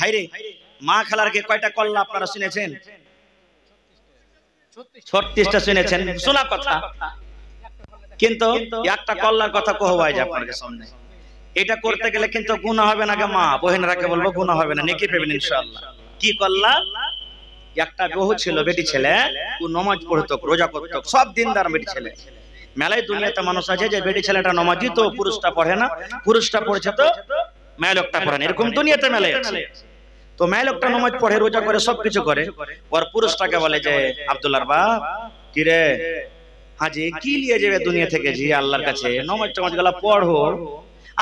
ভাইরে মা খালারকে কয়টা কল্লা আপনারা শুনেছেন? 36টা শুনেছেন, শোনা কথা, কিন্তু একটা কল্লার কথা কহবাই যে আপনাদের সামনে। এটা করতে গেলে কিন্তু গুনাহ হবে না গে মা বোনেরাকে বলবো, গুনাহ হবে না, নেকি পাবেন ইনশাআল্লাহ। কি কল্লা? একটা বহু ছিল, বেটি ছেলে, ও নামাজ পড়তো, রোজা করতো, সব দিনদার বেটি ছেলে। মেলায় দুনিয়াতে মানুষ আছে যে বেটি ছেলেটা নামাজি তো পুরুষটা পড়ে না, পুরুষটা পড়ছে তো মেয়ে লোকটা পড়ে না, এরকম দুনিয়াতে মেলায় আছে। তো মেয়ে লোকটা নামাজ পড়ে, রোজা করে, সবকিছু করে, ওর পুরুষটাকে বলে যে আব্দুল্লাহর বাপ, কি রে হাজি কি নিয়ে যাবে দুনিয়া থেকে জি আল্লাহর কাছে, নামাজ টামাজ গুলা পড়ো।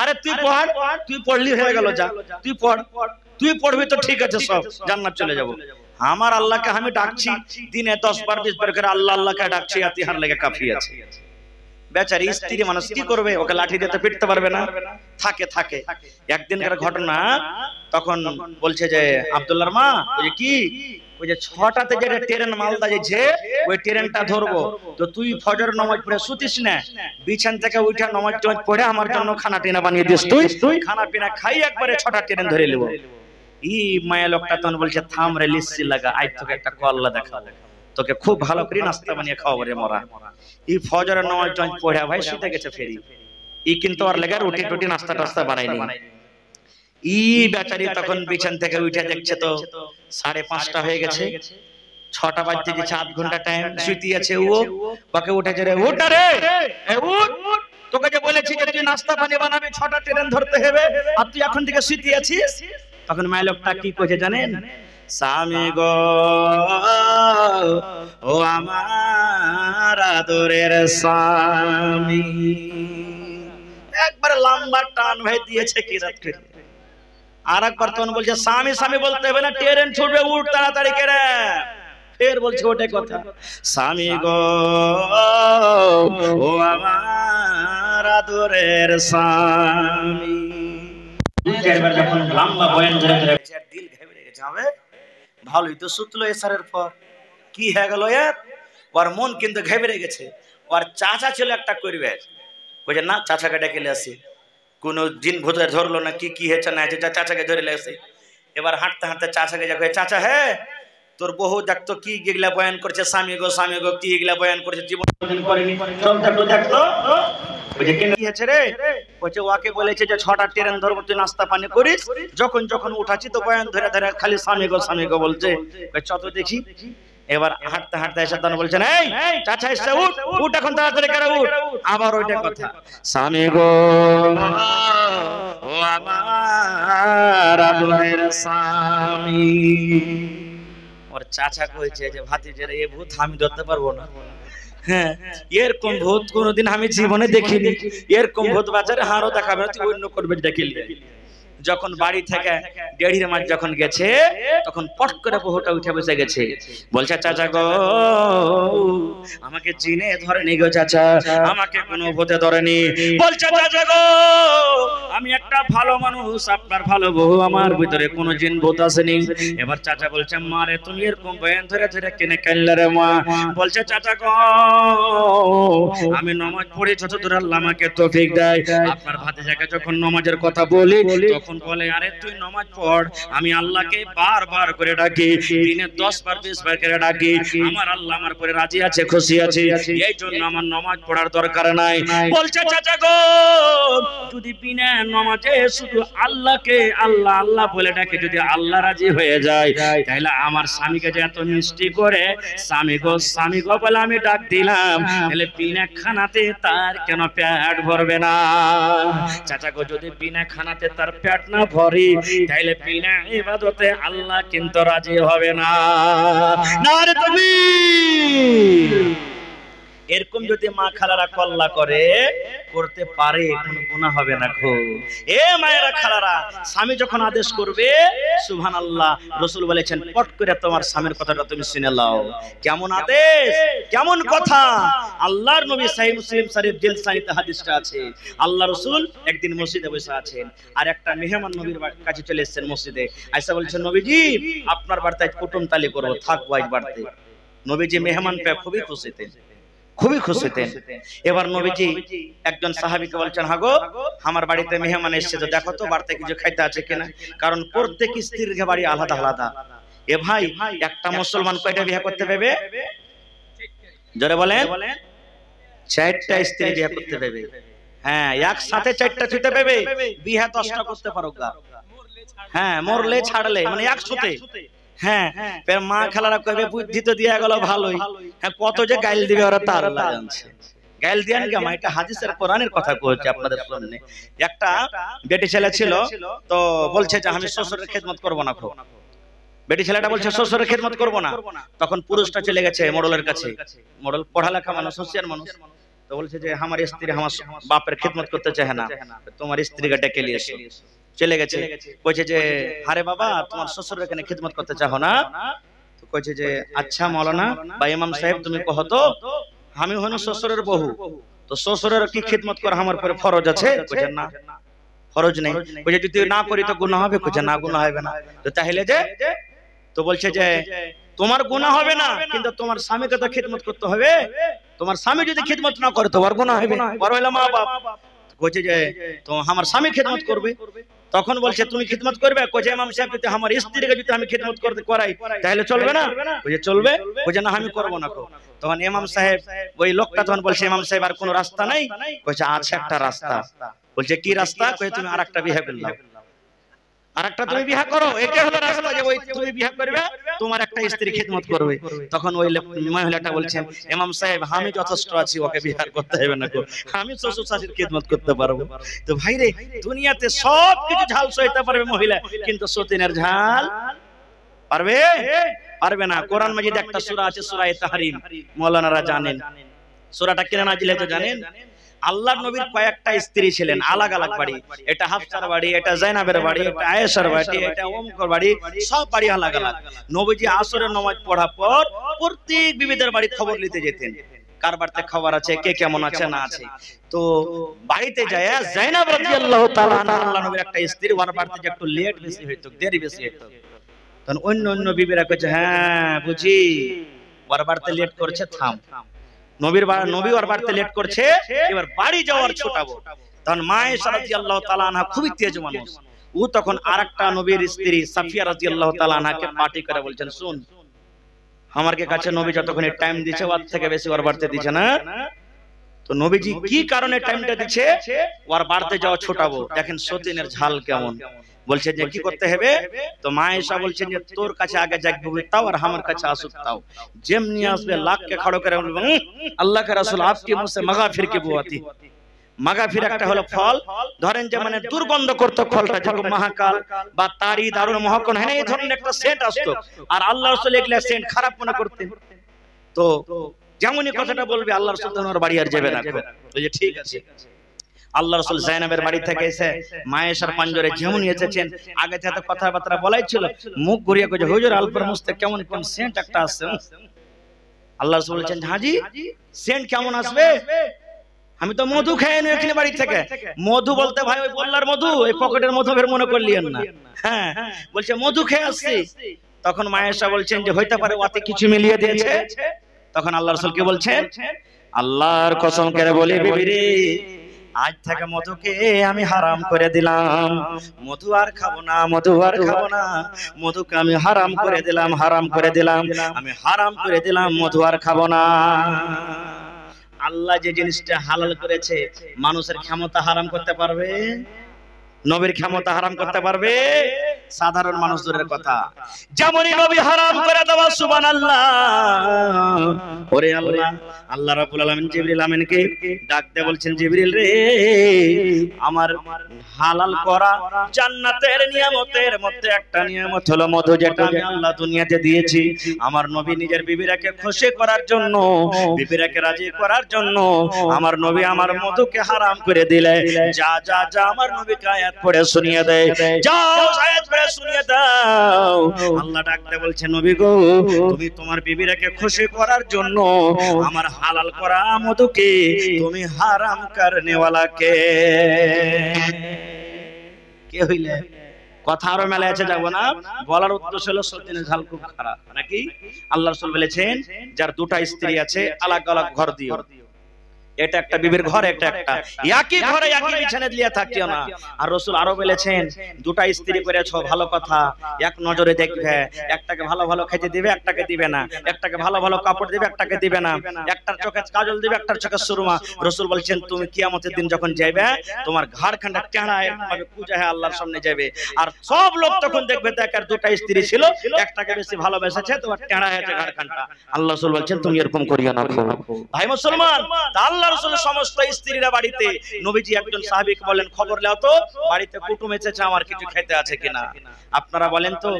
আরে তুই পড়, তুই পড়লি হয়ে গেল, যা তুই পড়, তুই পড়বি তো ঠিক আছে, সব জান্নাত চলে যাব। আমার আল্লাহকে আমি ডাকছি দিনে 10 বার 20 বার করে আল্লাহ আল্লাহকে ডাকছি, আতিহার লেগে কাফি আছে। বেচারি স্ত্রী মানুষ কি করবে, ওকে লাঠি দিয়ে পিটতে পারবে না, থাকে থাকে। একদিনকার ঘটনা, তখন বলছে যে আব্দুল্লাহর মা, ওই কি ওই যে 6টাতে যে ট্রেন মালদা যাচ্ছে, ওই ট্রেনটা ধরবো, তো তুই ফজর নামাজ পড়ে শুতিস না, বিছান থেকে উঠে নামাজ টামাজ পড়ে আমার জন্য খানা টিনা বানিয়ে দিস, তুই খানা পিনা খাই একবারে 6টা ট্রেন ধরে নেবো। ই মায়া লোকটা তখন বলছে থাম রে লিসি লাগা, আজ তোকে একটা কল্লা দেখাবো, তোকে খুব ভালো করে নাস্তা বানিয়ে খাওয়াবো রে মরা। ই ফজরের নামাজ টামাজ পড়ে ভাই শুতে গেছে ফেরি, ই কিন্তু আর লেগে রুটি টুটি নাস্তা টাস্তা বানায়নি। ই বেচারি তখন বিছান থেকে উঠে দেখছে তো 5:30 হয়ে গেছে, 6টা বাজতে গেছে, 8 ঘন্টা টাইম শুতে আছে ও। ওকে উঠেছে, রে উঠ রে, এ উঠ, তোকে যে বলেছি যে তুই নাস্তা পানি বানাবি, 6টা ট্রেন ধরতে হবে, আর তুই এখন থেকে শুতে আছিস। তখন মাই লোকটা কি কইছে জানেন? স্বামী গো ও আমার আদরের স্বামী, একবার লম্বা টান ভাই দিয়েছে কি রাত করে। আর একবার তখন বলছে স্বামী স্বামী বলতে হবে না, ট্রেন ছুটবে, উঠ তাড়াতাড়ি করে। ফের বলছে ওটাই কথা, স্বামী গো ও আমার আদরের স্বামী। 2-4 বার যখন লম্বা বয়ান ধরে ধরে দিল ঘেবড়ে গেছে, হবে ভালোই তো সুতলো এসারের পর কি হয়ে গেল এর, ওর মন কিন্তু ঘেবড়ে গেছে। ওর চাচা ছিল একটা করবে, বলছে না চাচাকে ডেকে আসি, কোন জিন ভূতে ধরলো না কি কি হয়েছে না হয়েছে, চাচাকে ধরে আসি। এবার হাঁটতে হাঁটতে চাচাকে যা, চাচা হে তোর বহু দেখতো কি গেগলা বয়ান করছে, স্বামী গো কি এগুলা বয়ান করছে, জীবন করেনি, চল দেখতো। বলছে কি হয়েছে রে? বলছে ওকে বলেছে যে 6টা ট্রেন ধরবো, তুই নাস্তা পানি করিস, যখন যখন উঠাচ্ছি তো বয়ান ধরে ধরে খালি স্বামী গো বলছে, চত দেখি। এবার হাঁটতে হাঁটতে এসে তখন বলছেন এই চাচা এসে উঠ এখন তাড়াতাড়ি করে উঠ। আবার ওইটা কথা, স্বামী গো ও আমার আদরের স্বামী। ওর চাচা কইছে যে ভাতিজের এই ভূত আমি ধরতে পারবো না। হ্যাঁ, এরকম ভূত কোনোদিন আমি জীবনে দেখিনি, এরকম ভূত বাজারে হারও দেখাবে না, তুই অন্য করবে দেখিলি। যখন বাড়ি থেকে 1.5 মাস যখন গেছে, তখন পট করে বহুটা উঠে বসে গেছে, বলছে চাচা গো আমাকে চিনে ধরেনি গো চাচা, আমাকে কোনো ভূতে ধরেনি। বলছে চাচা গো আমি একটা ভালো মানুষ, আপনার ভালো বউ, আমার ভিতরে কোনো জিন ভূত আসেনি। এবার চাচা বলছে মা রে তুমি এরকম বয়ান ধরে ধরে কেনে কাইল্লা রে মা? বলছে চাচা গো আমি নামাজ পড়ি যতদূর আল্লাহ আমাকে তৌফিক দেয়, আপনার ভাতিজাকে যখন নামাজের কথা বলি তখন বলে আরে তুই নামাজ পড়, আমি আল্লাহকে বারবার করে ডাকি, দিনে 10 বার 20 বার করে ডাকি, আমার আল্লাহ আমার পরে রাজি আছে, খুশি আছে, এই জন্য আমার নামাজ পড়ার দরকার নাই। বলছে চাচা গো যদি বিনা নামাজে শুধু আল্লাহকে আল্লাহ আল্লাহ বলে ডাকে, যদি আল্লাহ রাজি হয়ে যায়, তাহলে আমার স্বামীকে যে এত মিষ্টি করে স্বামী গো বলে আমি ডাক দিলাম, তাহলে বিনা খানাতে তার কেন পেট ভরবে না? চাচা গো যদি বিনা খানাতে তার পেট না ভরি, তাহলে বিনা ইবাদতে আল্লাহ কিন্তু রাজি হবে না। নারে তাকবীর। এরকম যদি মা খালারা কল্লা করতে পারে, কোনো গুনাহ হবে না গো। এ মায়েরা খালারা, স্বামী যখন আদেশ করবে সুবহানাল্লাহ, রাসূল বলেছেন পট করে তোমার স্বামীর কথাটা তুমি শুনে নাও। কেমন আদেশ, কেমন কথা! আল্লাহর নবী সহিহ মুসলিম শরীফ জিলসানিতে হাদিসটা আছে, আল্লাহ রাসূল একদিন মসজিদে বসে আছেন, আর একটা মেহমান নবীর কাছে চলে এসেছেন মসজিদে। আয়েশা বলছেন নবীজি আপনার বাড়িতে কুটুম তালি করব, থাকবো আজ বাড়িতে। নবীজি মেহমান পেয়ে খুবই খুশিতে, খুবই খুশি হতেন। এবার নবীজি একজন সাহাবীকে বলছেন, হাগো আমার বাড়িতে মেহমান এসেছে, তো দেখো তো বাড়িতে কিছু খাইতে আছে কিনা, কারণ প্রত্যেক স্ত্রীর বাড়ি আলাদা আলাদা। এ ভাই, একটা মুসলমান কয়টা বিয়ে করতে পারবে? জোরে বলেন। 4টা স্ত্রী বিয়ে করতে পারবে। হ্যাঁ, একসাথে 4টা ছুতে পারবে, বিয়ে 10টা করতে পারো গা। হ্যাঁ, মরলে ছাড়লে মানে একসাথে। হ্যাঁ, মা খালারা কইবে বুদ্ধি তো দিয়া গেল ভালোই, হ্যাঁ কত যে গাইল দিবে ওরা তো আল্লাহ জানছে। গাইল দিয়ান কেমন, এটা হাদিসের কোরআনের কথা কইছে আপনাদের সামনে। একটা বেটি ছেলে ছিল, তো বলছে যে আমি শ্বশুরের খেদমত করব না। বেটি ছেলেটা বলছে শ্বশুরের খেদমত করব না। তখন পুরুষটা চলে গেছে মোড়লের কাছে। মোড়ল পড়ালেখা মানুষ, হোশিয়ার মানুষ, তো বলছে যে আমার স্ত্রী আমার বাপের খেদমত করতে চায় না, তোমার স্ত্রীকে ডেকে নিয়ে এসো। চলে গেছে, কইছে যে আরে বাবা তোমার শ্বশুরের এখানে খেদমত করতে চাও না? তো কইছে যে আচ্ছা মাওলানা বা ইমাম সাহেব তুমি কহ তো, আমি হইনো শ্বশুরের বহু, তো শ্বশুরের কি খেদমত করা আমার পরে ফরজ আছে? কইছে না ফরজ নেই। কইছে যদি না করি তো গুনাহ হবে? কইছে না গুনাহ হবে না। তো তাহলে যে, তো বলছে যে তোমার গুনাহ হবে না, কিন্তু তোমার স্বামীকে তো খেদমত করতে হবে। তোমার স্বামী যদি খেদমত না করে তোমার গুনাহ হবে। বড় হইলো মা বাপ, কইছে যে তো আমার স্বামী খেদমত করবে। তখন বলছে তুমি খেদমত করবে? কইছে ইমাম সাহেব যদি আমার স্ত্রীকে যদি আমি খেদমত করতে করাই তাহলে চলবে না? কইছে চলবে। কইছে না আমি করব না। তখন ইমাম সাহেব, ওই লোকটা তখন বলছে ইমাম সাহেব আর কোনো রাস্তা নাই? কইছে আছে একটা রাস্তা। বলছে কি রাস্তা? কইছে তুমি আরেকটা বিয়ে করলাও, আরেকটা তুমি বিয়ে করো, এটা হলো রাস্তা, যে ওই তুমি বিয়ে করবে তোমার একটা স্ত্রী খেদমত করবে। তখন ওই মহিলাটা বলছেন ইমাম সাহেব আমি যথেষ্ট আছি, ওকে বিয়ে করতে হবে না, আমি শ্বশুর শাশুড়ির খেদমত করতে পারবো। তো ভাই রে, দুনিয়াতে সব কিছু ঝাল সইতে পারবে মহিলা, কিন্তু সতীনের ঝাল পারবে? পারবে না। কোরআন মাজিদ একটা সূরা আছে, সূরা তাহরিম, মাওলানারা জানেন সূরাটা কেন নাজিল হয়েছে জানেন? আল্লাহর নবীর কয়েকটা স্ত্রী ছিলেন, আলাদা আলাদা বাড়ি। এটা হাফসার বাড়ি, এটা জাইনাবের বাড়ি, এটা আয়েশার বাড়ি, এটা অমুকের বাড়ি, সব বাড়ি আলাদা আলাদা। নবীজি আসরের নামাজ পড়ার পর প্রত্যেক বিবিদের বাড়ি খবর নিতে যেতেন, কার বাড়িতে খবর আছে, কে কেমন আছে না আছে। তো বাড়িতে যায় জাইনাব রাদিয়াল্লাহু তাআলা আনহা, আল্লাহর নবীর একটা স্ত্রী, ওর বাড়িতে একটু লেট বেশি হইতো, দেরি বেশি হইতো। তখন অন্য অন্য বিবিরা কইছে হ্যাঁ বুঝি ওর বাড়িতে লেট করছে, থাম। নবী ওর বাড়িতে লেট করছে, এবার বাড়ি যাওয়ার ছোটাবো। তখন মা আয়েশা রাদিয়াল্লাহু তাআলা আনহা খুবই তেজ মানুষ, ও তখন আরেকটা নবীর স্ত্রী সাফিয়া রাদিয়াল্লাহু তাআলা আনহাকে পার্টি করে বলছেন, শুন আমার কাছে নবী যতক্ষণ টাইম দিচ্ছে ওর থেকে বেশি ওর বাড়িতে দিচ্ছে না। তো নবীজি কি কারণে টাইমটা দিচ্ছে? ওর বাড়িতে যাওয়া ছোটাবো, দেখেন সতীনের ঝাল কেমন। বলছে যে কি করতে হবে? তো মা আয়েশা বলছেন যে তোর কাছে আগে যাইবে তাও আর আমার কাছে আসুক তাও, যেমনি আসবে লাখকে খড়ো করে বলবে আল্লাহ কে রাসূল আপকি মুঝসে মাগাফির কি বুয়াতি। মাগাফির একটা হলো ফল, ধরেন যে মানে দুর্গন্ধ করত ফলটা, যেরকম মহাকাল বা তারি দারুন মহকন, হ্যাঁ এই ধরনের একটা সেন্ট আসতো, আর আল্লাহ রাসূল এগুলা সেন্ট খারাপ মনে করতেন। তো যেমনই কথাটা বলবে আল্লাহ রাসূল তোমার বাড়ি আর যাবে না। বলে ঠিক আছে। আল্লাহ রাসূল জাইনাবের বাড়ি থেকে এসে মা আয়েশার পাঞ্জরে যেমনই এসেছেন, আগে থেকে কথাবার্তা বলাই ছিল, মুখ ঘুরিয়ে কইছে হুজুর আলফার মুস্তে কেমন কোন সেন্ট একটা আসছে। আল্লাহ রাসূল বলেছেন হাজি সেন্ট কেমন আসবে? আমি তো মধু খেয়ে নিয়ে এখানে বাড়ি থেকে। মধু বলতে ভাই ওই বল্লার মধু, এই পকেটের মধু বের মনে করলিয়েন না। হ্যাঁ বলছে মধু খেয়ে আসছি। তখন মা আয়েশা বলছেন যে হইতে পারে ওতে কিছু মিলিয়ে দিয়েছে। তখন আল্লাহ রাসূল কি বলছেন? আল্লাহর কসম করে বলি বিবি রে, আজ থেকে মধুকে আমি হারাম করে দিলাম, মধু আর খাবো না, মধু আর খাবো না, মধুকে আমি হারাম করে দিলাম, হারাম করে দিলাম, আমি হারাম করে দিলাম, মধু আর খাবো না। আল্লাহ যে জিনিসটা হালাল করেছে মানুষের ক্ষমতা হারাম করতে পারবে? নবীর ক্ষমতা হারাম করতে পারবে? সাধারণ মানুষ দূরের কথা। যেমনই নবী হারাম করে দেওয়া সুবহানাল্লাহ। ওরে আল্লাহ, আল্লাহ রাব্বুল আলামিন জিবরিল আমিনকে ডাক দিয়ে বলছেন জিবরিল রে, আমার হালাল করা জান্নাতের নিয়ামতের মধ্যে একটা নিয়ামত হলো মধু, যেটা আমি আল্লাহ দুনিয়াতে দিয়েছি আমার নবী নিজের বিবিরাকে খুশি করার জন্য, বিবিরাকে রাজি করার জন্য আমার নবী আমার মধুকে হারাম করে দিলে। যা যা যা আমার নবীকে আয়াত পড়ে শুনিয়ে দেয়, যাও আয়াত পড়ে শুনিয়ে দাও। আল্লাহ ডাকতে বলছে নবী গো, তুমি তোমার বিবিরাকে খুশি করার জন্য আমার হালাল করা মধুকে তুমি হারাম করনে ওয়ালা কে হইলে? কথা আরো মেলা আছে, যাবো না। বলার উদ্দেশ্য হলো সত্যিনের ঝাল খুব খারাপ নাকি। আল্লাহ রাসূল বলেছেন যার দুটা স্ত্রী আছে আলাদা আলাদা ঘর দিও। এটা একটা বিবির ঘর, এটা একটা একই ঘরে একই বিছানায় দিয়ে থাকিও না। আর রাসূল আরো বলেছেন দুটা স্ত্রী করেছো ভালো কথা, এক নজরে দেখবে, একটাকে ভালো ভালো খেতে দিবে, একটাকে দিবে না, একটাকে ভালো ভালো কাপড় দিবে, একটাকে দিবে না, একটার চোখে কাজল দিবে, একটার চোখে সুরমা। রাসূল বলছেন তুমি কিয়ামতের দিন যখন যাবে তোমার ঘরখানটা টেঁড়া ভাবে পূজা হয় আল্লাহর সামনে যাবে, আর সব লোক তখন দেখবে তার দুটা স্ত্রী ছিল, একটাকে বেশি ভালোবেসেছে, তোমার টেঁড়া হয়েছে ঘরখানটা। আল্লাহ রাসূল বলছেন তুমি এরকম করিও না। ভাই মুসলমান, আল্লাহ রাসূলের সমস্ত স্ত্রীরা বাড়িতে, নবীজি একজন সাহাবীকে বলেন খবর নাও তো বাড়িতে কুটুম এসেছে, আমার কিছু খেতে আছে কিনা। আপনারা বলেন তো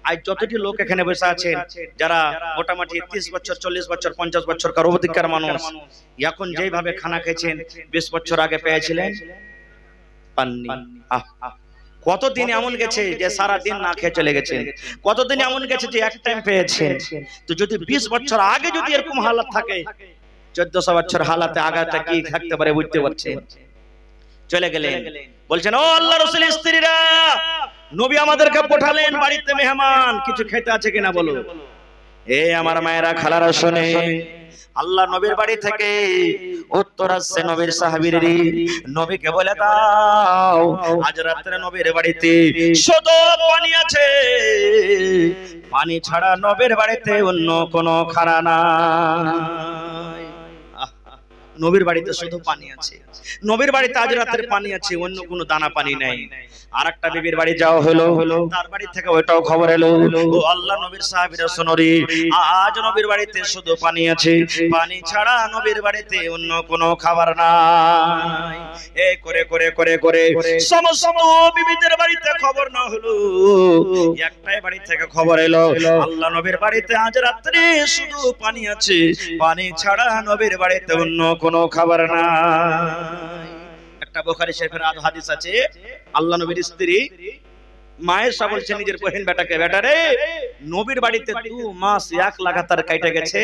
আজ যতটি লোক এখানে বসে আছেন যারা মোটামুটি 30 বছর 40 বছর 50 বছর কার অধিকার মানুষ, এখন যেভাবে খানা খেয়েছেন 20 বছর আগে পেয়েছিলেন পাননি। কতদিন এমন গেছে যে সারা দিন না খেয়ে চলে গেছেন, কতদিন এমন গেছে যে এক টাইম পেয়েছেন। তো যদি 20 বছর আগে যদি এরকম হালাত থাকে, 1400 বছর হালাতে আগাটা কি থাকতে পারে বুঝতে পারছেন। চলে গেলেন, বলছেন ও আল্লাহর রাসূলের স্ত্রীরা, নবী আমাদেরকে পাঠালেন বাড়িতে মেহমান, কিছু খেতে আছে কিনা বলো। এ আমার মায়েরা খালারা শুনে, আল্লাহ নবীর বাড়ি থেকে উত্তর আসছে নবীর সাহাবীরেরই, নবীকে বলে দাও আজ রাতে নবীর বাড়িতে শুধু পানি আছে, পানি ছাড়া নবীর বাড়িতে অন্য কোনো খানা নাই। নবীর বাড়িতে শুধু পানি আছে, নবীর বাড়িতে আজ রাতের পানি আছে, অন্য কোনো দানা পানি নাই। আর একটা বিবির বাড়ি যাওয়া হলো, তার বাড়ি থেকে ওইটাও খবর এলো, ও আল্লাহ নবীর সাহাবীরা শুনরি আজ নবীর বাড়িতে শুধু পানি আছে, পানি ছাড়া নবীর বাড়িতে অন্য কোনো খাবার নাই। এই করে করে করে করে সমস্ত বিবিদের বাড়িতে খবর না হলো, একটাই বাড়ি থেকে খবর এলো আল্লাহ নবীর বাড়িতে আজ রাতে শুধু পানি আছে, পানি ছাড়া নবীর বাড়িতে অন্য কোনো খাবার নাই। একটা বুখারী শরীফের হাদিস আছে, আল্লাহ নবীর স্ত্রী মায়ের সা বলছে নিজের বহিন বেটাকে, বেটা রে নবীর বাড়িতে 2 মাস এক লাগাতার কাটে গেছে,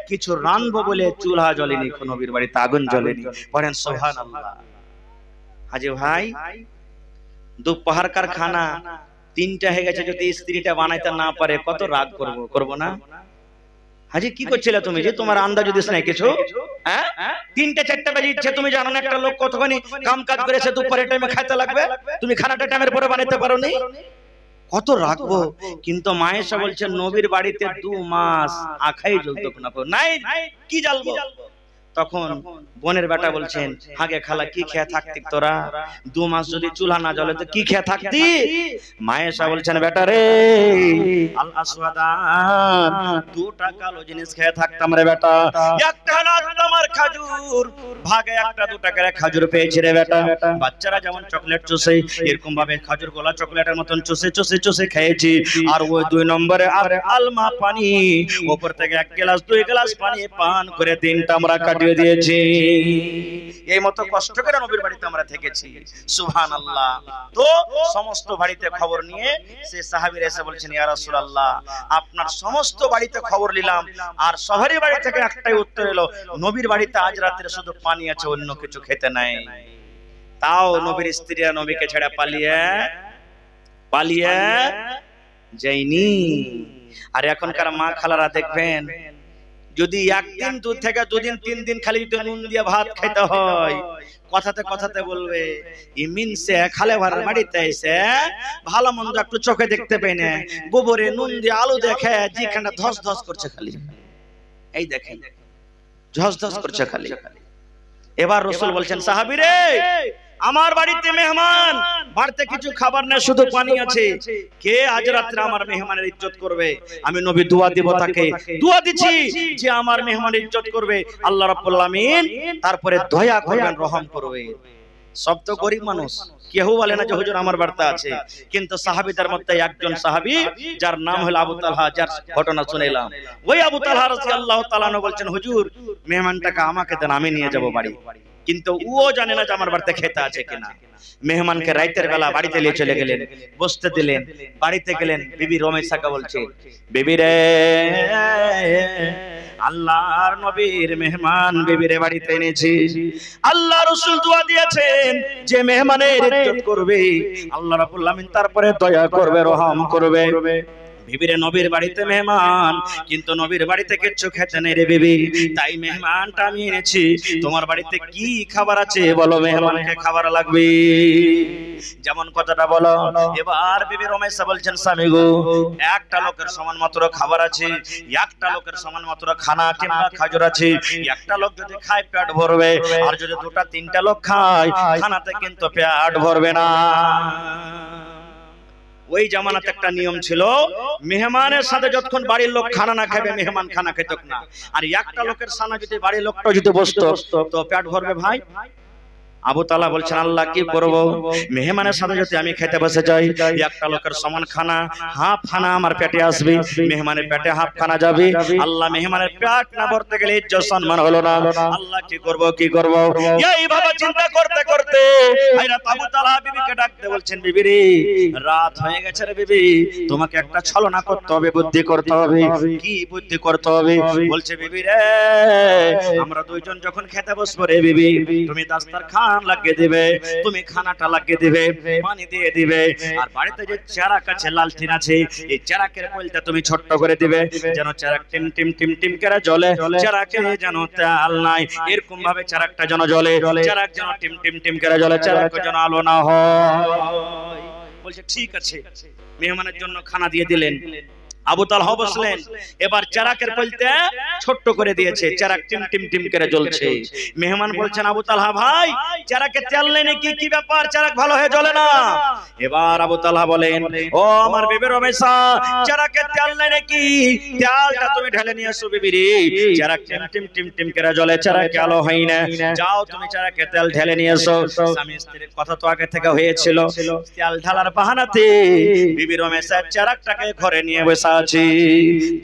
কিছু রানবো বলে চুলা জ্বলেনি, নবীর বাড়িতে আগুন জ্বলেনি। পড়েন সুবহানাল্লাহ। হাজি ভাই দুপুরকার খানা 3টা হয়ে গেছে, যদি স্ত্রীটা বানাইতে না পারে কত রাগ করব না। হাজি কি করছিলে তুমি, যে তোমার আন্দাজ দিস নাই কিছু, হ্যাঁ 3টা 4টা বাজে ইচ্ছে, তুমি জানো না একটা লোক কতখানি কাম কাজ করেছে, দুপুরের টাইমে খাইতে লাগবে, তুমি খানাটা টাইমের পরে বানাইতে পারোনি, কত রাখবো। কিন্তু মায়েশা বলছেন নবীর বাড়িতে 2 মাস আখাই জ্বলতো না, নাই কি জ্বালবো। তখন বোনের বেটা বলছেন আগে খালা কি খেয়ে থাকতি তোরা, 2 মাস যদি চুলা না জ্বলে তো কি খেয়ে থাকতি। মায়েশা বলছেন বেটা রে আল আসওয়াদান 2টা কালো জিনিস খেয়ে থাকতাম রে বেটা, একটা হলো আমার খাজুর, ভাগে 1-2 টাকার খাজুর পেয়েছি রে বেটা। বাচ্চারা যেমন চকলেট চুষে এরকম ভাবে খাজুর গোলা চকলেটের মতন চুষে চুষে চুষে খেয়েছি। আর ওই 2 নম্বরে আলমা পানি, উপর থেকে 1 গ্লাস 2 গ্লাস পানি পান করে দিনটা আমরা কাটিয়ে দিয়েছি। এই মতো কষ্ট করে নবীর বাড়িতে আমরা থেকেছি। সুবহানাল্লাহ। তো সমস্ত বাড়িতে খবর নিয়ে সে সাহাবীরা এসে বলছেন ইয়া রাসূলুল্লাহ আপনার সমস্ত বাড়িতে খবর নিলাম, আর সবারই বাড়ি থেকে একটাই উত্তর এলো নবীর বাড়িতে আজ রাতে শুধু পানি আছে, অন্য কিছু খেতে নাই। তাও নবীর স্ত্রীরা নবীকে ছেড়ে পালিয়ে যায়নি। আর এখনকার মা খালারা দেখবেন যদি 1 দিন 2 থেকে 2 দিন 3 দিন খালি নুন দিয়ে ভাত খেতে হয়, কথাতে কথাতে বলবে ইমিন সে খালে ভাড়ার বাড়িতে এসে ভালো মন্দ একটু চোখে দেখতে পাই না, গোবরে নুন দিয়ে আলু দেখে যেখানে ধস ধস করছে খালি, এই দেখেন ধস ধস করছে খালি। এবার রাসূল বলছেন সাহাবীরে আমার বাড়িতে মেহমান, বাড়িতে কিছু খাবার না শুধু পানি আছে, কে আজ রাতে আমার মেহমানের ইজ্জত করবে। আমি নবী দোয়া দিব, তাকে দোয়া দিচ্ছি যে আমার মেহমানের ইজ্জত করবে আল্লাহ রাব্বুল আলামিন তারপরে দয়া করবেন, রহম করবে। সব তো গরিব মানুষ, কেউ বলে না যে হুজুর আমার বাড়িতে আছে, কিন্তু সাহাবীদের মধ্যে একজন সাহাবী যার নাম হলো আবু তালহা, যার ঘটনা শুনেলাম, ওই আবু তালহা রাদিয়াল্লাহু তাআলা আনহু বলছেন হুজুর মেহমানটাকে আমাকে দেন, আমি নিয়ে যাব বাড়ি। কিন্তু ও জানে না যে আমার বাড়িতে খেতে আছে কিনা। মেহমানকে রাতের বেলা বাড়িতে নিয়ে চলে গেলেন, বসতে দিলেন, বাড়িতে গেলেন। বিবি রমেশাকে বলছে বিবি রে আল্লাহর নবীর মেহমান বিবির বাড়িতে এনেছি। আল্লাহ রাসূল দোয়া দিয়েছেন যে মেহমানের ইজ্জত করবে আল্লাহ রাব্বুল আলামিন তারপরে দয়া করবে, রহম করবে। বিবিরে নবীর বাড়িতে মেহমান, কিন্তু নবীর বাড়িতে কিচ্ছু খেতে নেই রে বিবি, তাই মেহমানটা আমি এনেছি। তোমার বাড়িতে কি খাবার আছে বলো, মেহমানকে খাবার লাগবে। যেমন কথাটা বলো। এবার বিবি রমেশা বলছেন স্বামী গো, একটা লোকের সমান মাত্র খাবার আছে, একটা লোকের সমান মাত্র খানা কিংবা খাজুর আছে। একটা লোক যদি খায় পেট ভরবে, আর যদি দুটা তিনটা লোক খায় খানাতে কিন্তু পেট ভরবে না। ওই জামানাতে একটা নিয়ম ছিল, মেহমানের সাথে যতক্ষণ বাড়ির লোক খানা না খাবে মেহমান খানা খেত না। আর একটা লোকের সানা যদি বাড়ির লোকটা যদি বসতো তো পেট ভরবে ভাই। আবু তালহা বলছেন আল্লাহ কি করব, মেহমানের সাথে যদি আমি খেতে বসে যাই একটা লোকের সমান খানা হাফ খানা আমার পেটে আসবে, মেহমানের পেটে হাফ খানা যাবে। আল্লাহ মেহমানের পেট না ভরতে গেলে ইজ্জত সম্মান হলো না। আল্লাহ কি করব কি করব, এইভাবে চিন্তা করতে করতে হযরত আবু তালহা বিবিকে ডাকতে বলছেন বিবি রে, রাত হয়ে গেছে রে বিবি, তোমাকে একটা ছলনা করতে হবে, বুদ্ধি করতে হবে। কি বুদ্ধি করতে হবে? বলছে বিবি রে, আমরা দুইজন যখন খেতে বসবো রে বিবি, তুমি দাস্তারখান লাগিয়ে দিবে, তুমি খানাটা লাগিয়ে দিবে, পানি দিয়ে দিবে, আর বাড়িতে যে চারাক আছে লালটিন আছে এই চারাকের কইলটা তুমি ছোট্ট করে দিবে, যেন চারাক টিম টিম টিম টিম করে জ্বলে, চারাকে যেন তেল নাই এরকম ভাবে চারাকটা যেন জ্বলে, চারাক যেন টিম টিম টিম করে জ্বলে, চারাক যেন আলো না হয়। বলছে ঠিক আছে। মেহমানের জন্য খানা দিয়ে দিলেন। আবু তালহা বসলেন, এবার চারাকের কইলটা ছোট্ট করে দিয়েছে, চারাক টিম টিম টিম করে জ্বলছে। মেহমান বলছেন আবু তালহা ভাই, চারাকে তেল নেই নাকি, কি ব্যাপার, চারাক ভালো হয়ে জ্বলে না? এবার আবু তালহা বলেন, ও আমার বিবি রমেশা, চারাকে তেল নেই নাকি, তেলটা তুমি ঢেলে নিয়ে এসো বিবি রে, চারাক টিম টিম টিম টিম করে জ্বলে, চারাকে আলো হয় না, যাও তুমি চারাকে তেল ঢেলে নিয়ে এসো। স্বামী স্ত্রীর কথা তো আগে থেকে হয়েছিল, তেল ঢালার বাহানাতে বিবি রমেশা চারাকটাকে ঘরে নিয়ে বসে আছে,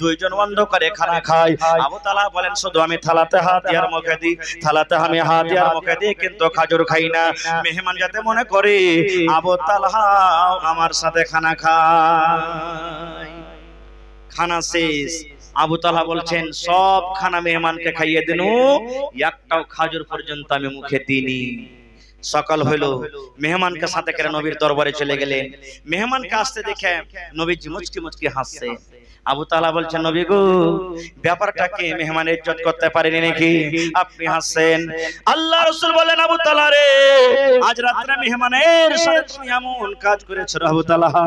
দুইজন বন্ধ করে খানা খায়। আবু তালহা বলেন শুধু আমি থালাতে হাত আর মুখে দিই, থালাতে আমি হাত আর মুখে দিই, কিন্তু খাজুর খাই না। মেহমান যাতে মনে করে আবু তালহা আমার সাথে খানা খায়। খানা শেষ, আবু তালহা বলছেন সব খানা মেহমানকে খাইয়ে দিনু, একটাও খাজুর পর্যন্ত আমি মুখে দিইনি। সকাল হলো, মেহমানকে সাথে করে নবীর দরবারে চলে গেলেন। মেহমানকে আসতে দেখে নবীজি মুচকি মুচকি হাসছে। আবু তালহা বলছেন নবী গো, ব্যাপারটা কি, মেহমানের ইজ্জত করতে পারেনি নাকি আপনি হাসছেন? আল্লাহ রাসূল বলেন আবু তালহা রে, আজ রাতে মেহমানের সাথে তুমি এমন কাজ করেছো আবু তালহা,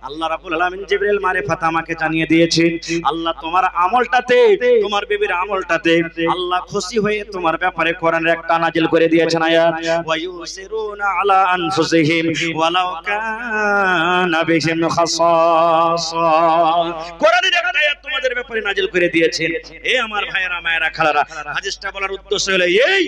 আল্লাহ রাব্বুল আলামিন জিবরিল মারিফাত আমাকে জানিয়ে দিয়েছেন, আল্লাহ তোমার আমলটাতে, তোমার বিবির আমলটাতে আল্লাহ খুশি হয়ে তোমার ব্যাপারে কোরআনের একটা নাজিল করে দিয়েছেন আয়াত, ওয়া ইউসিরুনা আলা আনফুসিহিম ওয়ালাউ কানা বিহিম খাসাসা। কোরআনের একটা আয়াত তোমাদের ব্যাপারে নাজিল করে দিয়েছেন। এ আমার ভাইয়েরা মায়েরা খালারা, হাদিসটা বলার উদ্দেশ্য হলো এই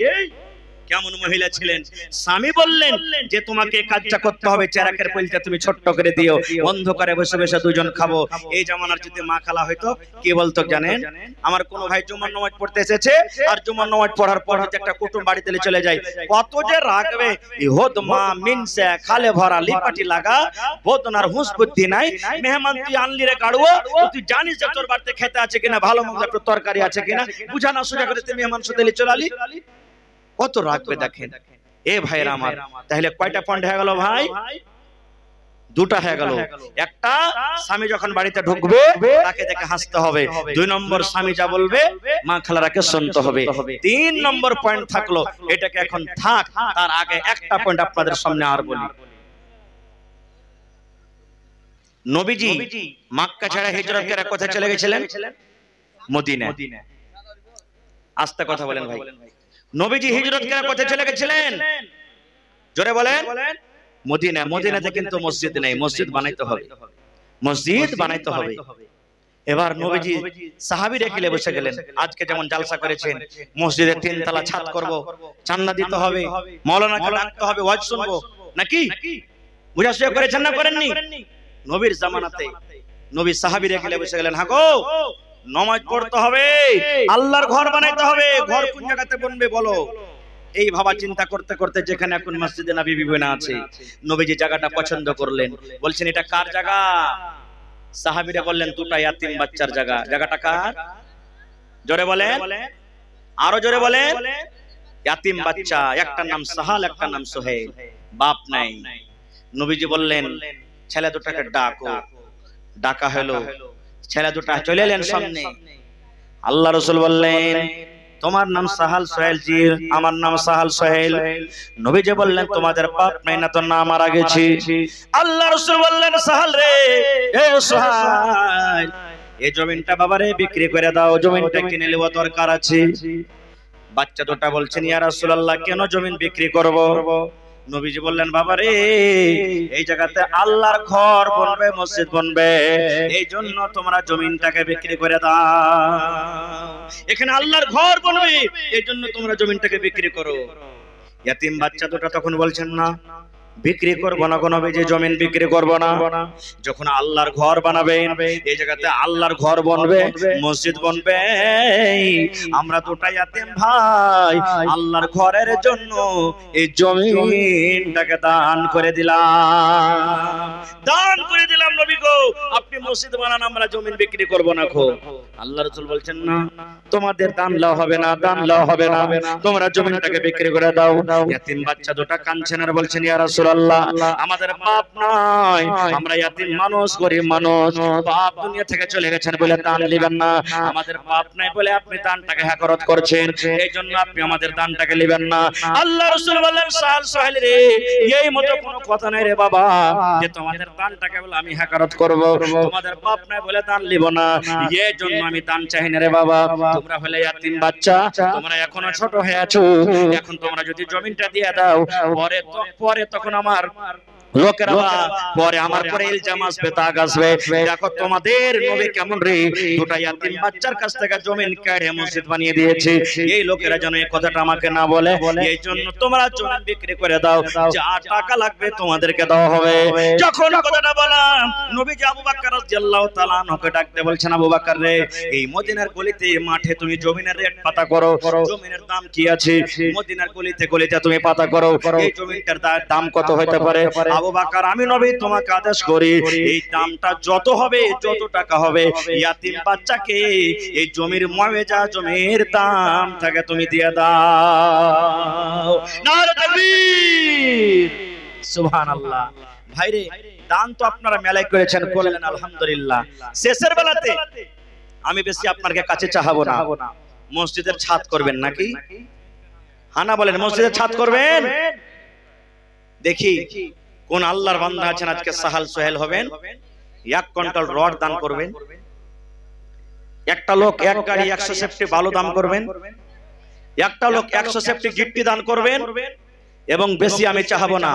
কেমন মহিলা ছিলেন। স্বামী বললেন যে তোমাকে কাজটা করতে হবে, চারাকের কইলটা তুমি ছোট্ট করে দিও, অন্ধকারে বসে বসে দুজন খাবো। এই জামানার যদি মা খালা হয়তো কি বলতো জানেন, আমার কোন ভাই জুমার নামাজ পড়তে এসেছে, আর জুমার নামাজ পড়ার পর যদি একটা কুটুম বাড়িতে চলে যায়, কত যে রাখবে, ইহদ মা মিনসে খালে ভরা লিপাটি লাগা, বোতনার হুঁশ বুদ্ধি নাই। মেহমান তুই আনলি রে গাড়ুয়া, তুই জানিস যে তোর বাড়িতে খেতে আছে কিনা, ভালো মন্দ একটু তরকারি আছে কিনা, বুঝা না সোজা করে তুই মেহমান সাথে চলে আলি, কত রাখবে দেখেন। এ ভাইরা আমার, তাহলে কয়টা পয়েন্ট হয়ে গেল ভাই? দুটা হয়ে গেল। একটা, স্বামী যখন বাড়িতে ঢুকবে তাকে দেখে হাসতে হবে। 2 নম্বর, স্বামী যা বলবে মা খালারাকে শুনতে হবে। 3 নম্বর পয়েন্ট থাকলো, এটাকে এখন থাক, তার আগে একটা পয়েন্ট আপনাদের সামনে আর বলি। নবীজি মক্কা ছেড়ে হিজরত করে কোথায় চলে গেছিলেন? মদিনা। আস্তে কথা বলেন ভাই। নবীজি হিজরত করে কোথায় চলে গেছিলেন? জোরে বলেন। মদিনা। মদিনাতে কিন্তু মসজিদ নেই, মসজিদ বানাইতে হবে, মসজিদ বানাইতে হবে। এবার নবীজি সাহাবীরা কিলে বসে গেলেন, আজকে যেমন জালসা করেছেন, মসজিদে 3 তলা ছাদ করব, চান্দা দিতে হবে, মাওলানাকে ডাকতে হবে, ওয়াজ শুনবো নাকি? বুঝাশুঝা করেছেন না করেননি? নবীর জামানাতে নবী সাহাবীরা কিলে বসে গেলেন, হ্যাঁ গো নামাজ পড়তে হবে, আল্লাহর ঘর বানাইতে হবে। ঘর কোন জায়গাতে বনবে বলো? এই ভাবা চিন্তা করতে করতে যেখানে এখন মসজিদে নববী বনা আছে, নবীজি জায়গাটা পছন্দ করলেন, বলছেন এটা কার জায়গা? সাহাবীরা বললেন দুটা ইয়াতিম বাচ্চার জায়গা। জায়গাটা কার? জোরে বলেন, আরো জোরে বলেন। ইয়াতিম বাচ্চা, একটার নাম সাহাল, একটার নাম সোহেল, বাপ নাই। নবীজি বললেন ছেলে দুটাকে ডাকো। ডাকা হলো, ছেলে দুটা চলে এলেন সামনে। আল্লাহ রাসূল বললেন তোমার নাম সাহাল সোহেল? জি আমার নাম সাহাল সোহেল। নবীজি বললেন তোমাদের বাপ নাই না, তো না মারা গেছি? আল্লাহ রাসূল বললেন সাহাল রে, এ সোহেল এই জমিনটা বাবারে বিক্রি করে দাও, জমিনটা কিনে নেওয়া দরকার আছে। বাচ্চা দুটা বলছেন ইয়া রাসূলুল্লাহ কেন জমিন বিক্রি করব? নবীজি বললেন বাবারে এই জায়গাতে আল্লাহর ঘর বনবে, মসজিদ বনবে, এই জন্য তোমরা জমিনটাকে বিক্রি করে দাও। এখানে আল্লাহর ঘর বনবে, এই জন্য তোমরা জমিনটাকে বিক্রি করো। ইয়াতিম বাচ্চা দুটা তখন বলছেন না বিক্রি করবো না, কোনো যে জমিন বিক্রি করবো না। যখন আল্লাহর ঘর বানাবেন, এই জায়গাতে আল্লাহর ঘর বনবে, মসজিদ বনবে, আমরা দুটা ইয়াতিম ভাই আল্লাহর ঘরের জন্য এই জমিনটাকে দান করে দিলাম, দান করে দিলাম। নবী গো আপনি মসজিদ বানান, আমরা জমিন বিক্রি করবো না। খো আল্লাহ রাসূল বলছেন না তোমাদের দান লওয়া হবে না, দান লওয়া হবে না, তোমরা জমিনটাকে বিক্রি করে দাও। ইয়াতিম বাচ্চা দুটা কাঁদছেন আর বলছেন ইয়া রাসূলুল্লাহ আমাদের বাপ নাই, আমরা ইয়াতিম মানুষ, গরিব মানুষ, বাপ দুনিয়া থেকে চলে গেছেন বলে দান নেবেন না। আমাদের বাপ নাই বলে আপনি দানটাকে হাকারত করছেন, এই জন্য আপনি আমাদের দানটাকে নেবেন না। আল্লাহ রাসূল বললেন সাহাল সোহেল রে এই মতো কোনো কথা নাই রে বাবা যে তোমাদের দানটাকে বলে আমি হাকারত করব, তোমাদের বাপ নাই বলে দান নিব না, এই জন্য আমি দান চাই না রে বাবা। তোমরা হলে ইয়াতিম বাচ্চা, তোমরা এখনো ছোট হয়ে আছো, এখন তোমরা যদি জমিনটা দিয়ে দাও পরে তখন আমার লোকেরা পরে আমার পরে ইলজাম আসবে, তাক আসবে, দেখো তোমাদের নবী কেমন রে দুটা ইয়াতিম বাচ্চার কাছ থেকে জমিন কেড়ে মসজিদ বানিয়ে দিয়েছে। এই লোকেরা যেন এই কথাটা আমাকে না বলে, এই জন্য তোমরা জমিন বিক্রি করে দাও, যা টাকা লাগবে তোমাদেরকে দেওয়া হবে। যখন কথাটা বললাম নবীজি আবু বকর রাদিয়াল্লাহু তাআলা আনহুকে ডাকতে বলছেন আবু বকর রে এই মদিনার গলিতে মাঠে তুমি জমিনের রেট পাতা করো, জমিনের দাম কি আছে মদিনার গলিতে গলিতে তুমি পাতা করো, এই জমিনটার দাম কত হতে পারে? আবু বকর আমি নবী তোমাকে আদেশ করি এই দামটা যত হবে, যত টাকা হবে ইয়াতিম বাচ্চাকে এই জমির মুআওয়াজা, জমির দাম থেকে তুমি দিয়ে দাও। নারে তাকবীর, সুবহানাল্লাহ। ভাইরে দান তো আপনারা মেলায় করেছেন, বললেন আলহামদুলিল্লাহ। শেষের বেলাতে আমি বেশি আপনাদের কাছে চাহাবো না, মসজিদের ছাদ করবেন নাকি? হানা বলেন মসজিদের ছাদ করবেন? দেখি কোন আল্লাহর বান্দা আছেন আজকে সাহাল সোহেল হবেন, 1 কুইন্টাল রড দান করবেন, একটা লোক 1 গাড়ি 100 সেফটি বালু দান করবেন, একটা লোক 100 সেফটি গিট্টি দান করবেন, এবং বেশি আমি চাহাবো না